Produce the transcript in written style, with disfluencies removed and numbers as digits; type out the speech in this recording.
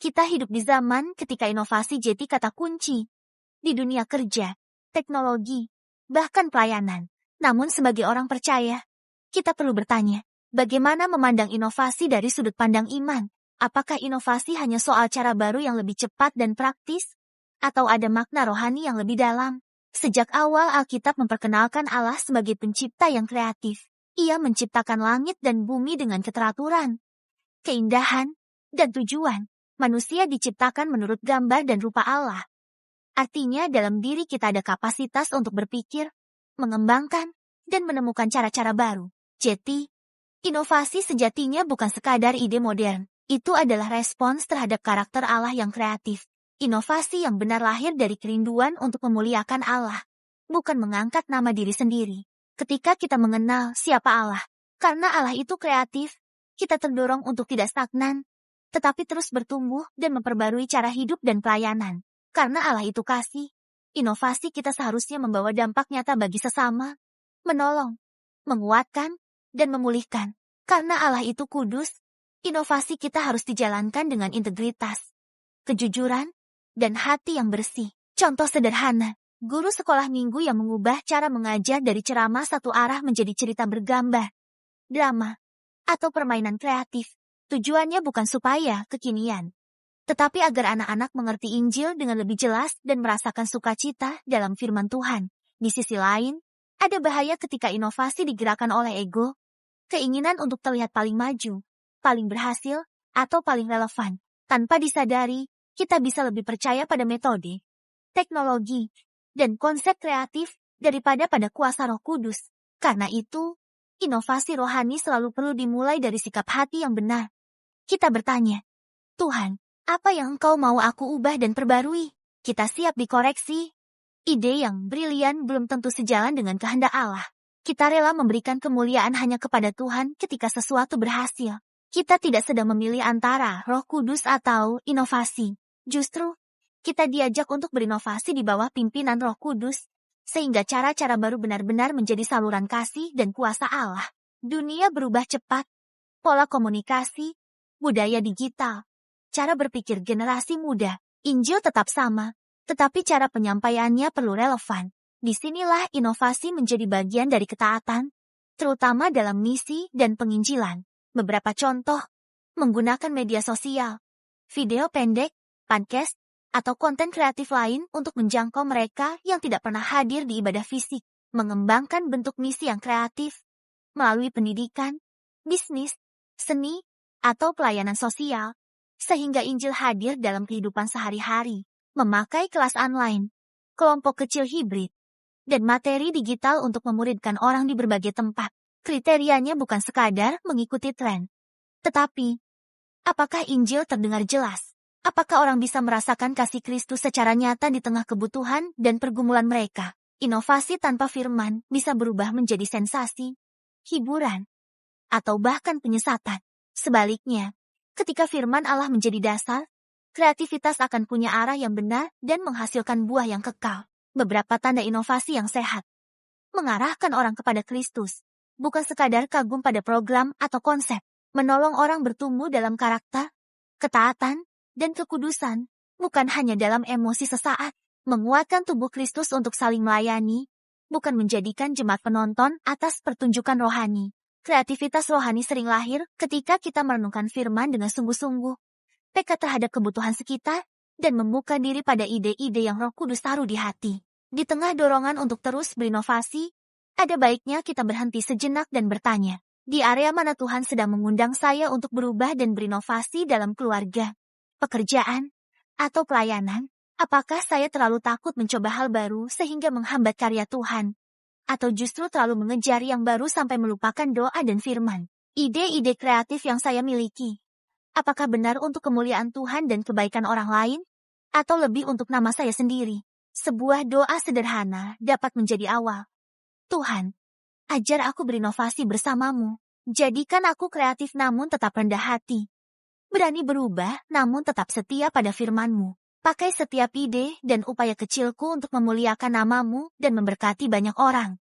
Kita hidup di zaman ketika inovasi jadi kata kunci. Di dunia kerja, teknologi, bahkan pelayanan. Namun sebagai orang percaya, kita perlu bertanya, bagaimana memandang inovasi dari sudut pandang iman? Apakah inovasi hanya soal cara baru yang lebih cepat dan praktis? Atau ada makna rohani yang lebih dalam? Sejak awal Alkitab memperkenalkan Allah sebagai pencipta yang kreatif. Ia menciptakan langit dan bumi dengan keteraturan, keindahan, dan tujuan. Manusia diciptakan menurut gambar dan rupa Allah. Artinya dalam diri kita ada kapasitas untuk berpikir, mengembangkan, dan menemukan cara-cara baru. Jadi, inovasi sejatinya bukan sekadar ide modern. Itu adalah respons terhadap karakter Allah yang kreatif. Inovasi yang benar lahir dari kerinduan untuk memuliakan Allah, bukan mengangkat nama diri sendiri. Ketika kita mengenal siapa Allah, karena Allah itu kreatif, kita terdorong untuk tidak stagnan, tetapi terus bertumbuh dan memperbarui cara hidup dan pelayanan. Karena Allah itu kasih, inovasi kita seharusnya membawa dampak nyata bagi sesama, menolong, menguatkan, dan memulihkan. Karena Allah itu kudus, inovasi kita harus dijalankan dengan integritas, kejujuran, dan hati yang bersih. Contoh sederhana, guru sekolah minggu yang mengubah cara mengajar dari ceramah satu arah menjadi cerita bergambar, drama, atau permainan kreatif. Tujuannya bukan supaya kekinian, tetapi agar anak-anak mengerti Injil dengan lebih jelas dan merasakan sukacita dalam firman Tuhan. Di sisi lain, ada bahaya ketika inovasi digerakkan oleh ego, keinginan untuk terlihat paling maju, paling berhasil, atau paling relevan. Tanpa disadari, kita bisa lebih percaya pada metode, teknologi, dan konsep kreatif daripada pada kuasa Roh Kudus. Karena itu, inovasi rohani selalu perlu dimulai dari sikap hati yang benar. Kita bertanya, Tuhan, apa yang Engkau mau aku ubah dan perbarui? Kita siap dikoreksi. Ide yang brilian belum tentu sejalan dengan kehendak Allah. Kita rela memberikan kemuliaan hanya kepada Tuhan ketika sesuatu berhasil. Kita tidak sedang memilih antara Roh Kudus atau inovasi. Justru, kita diajak untuk berinovasi di bawah pimpinan Roh Kudus, sehingga cara-cara baru benar-benar menjadi saluran kasih dan kuasa Allah. Dunia berubah cepat, pola komunikasi, budaya digital, cara berpikir generasi muda, Injil tetap sama, tetapi cara penyampaiannya perlu relevan. Disinilah inovasi menjadi bagian dari ketaatan, terutama dalam misi dan penginjilan. Beberapa contoh, menggunakan media sosial, video pendek, podcast, atau konten kreatif lain untuk menjangkau mereka yang tidak pernah hadir di ibadah fisik, mengembangkan bentuk misi yang kreatif, melalui pendidikan, bisnis, seni, atau pelayanan sosial, sehingga Injil hadir dalam kehidupan sehari-hari, memakai kelas online, kelompok kecil hibrid, dan materi digital untuk memuridkan orang di berbagai tempat. Kriterianya bukan sekadar mengikuti tren, tetapi, apakah Injil terdengar jelas? Apakah orang bisa merasakan kasih Kristus secara nyata di tengah kebutuhan dan pergumulan mereka? Inovasi tanpa firman bisa berubah menjadi sensasi, hiburan, atau bahkan penyesatan. Sebaliknya, ketika firman Allah menjadi dasar, kreativitas akan punya arah yang benar dan menghasilkan buah yang kekal. Beberapa tanda inovasi yang sehat mengarahkan orang kepada Kristus, bukan sekadar kagum pada program atau konsep, menolong orang bertumbuh dalam karakter, ketaatan, dan kekudusan, bukan hanya dalam emosi sesaat, menguatkan tubuh Kristus untuk saling melayani, bukan menjadikan jemaat penonton atas pertunjukan rohani. Kreativitas rohani sering lahir ketika kita merenungkan firman dengan sungguh-sungguh, peka terhadap kebutuhan sekitar, dan membuka diri pada ide-ide yang Roh Kudus taruh di hati. Di tengah dorongan untuk terus berinovasi, ada baiknya kita berhenti sejenak dan bertanya, di area mana Tuhan sedang mengundang saya untuk berubah dan berinovasi dalam keluarga, pekerjaan, atau pelayanan? Apakah saya terlalu takut mencoba hal baru sehingga menghambat karya Tuhan? Atau justru terlalu mengejar yang baru sampai melupakan doa dan firman? Ide-ide kreatif yang saya miliki, apakah benar untuk kemuliaan Tuhan dan kebaikan orang lain? Atau lebih untuk nama saya sendiri? Sebuah doa sederhana dapat menjadi awal. Tuhan, ajar aku berinovasi bersamamu. Jadikan aku kreatif namun tetap rendah hati. Berani berubah namun tetap setia pada firman-Mu. Pakai setiap ide dan upaya kecilku untuk memuliakan nama-Mu dan memberkati banyak orang.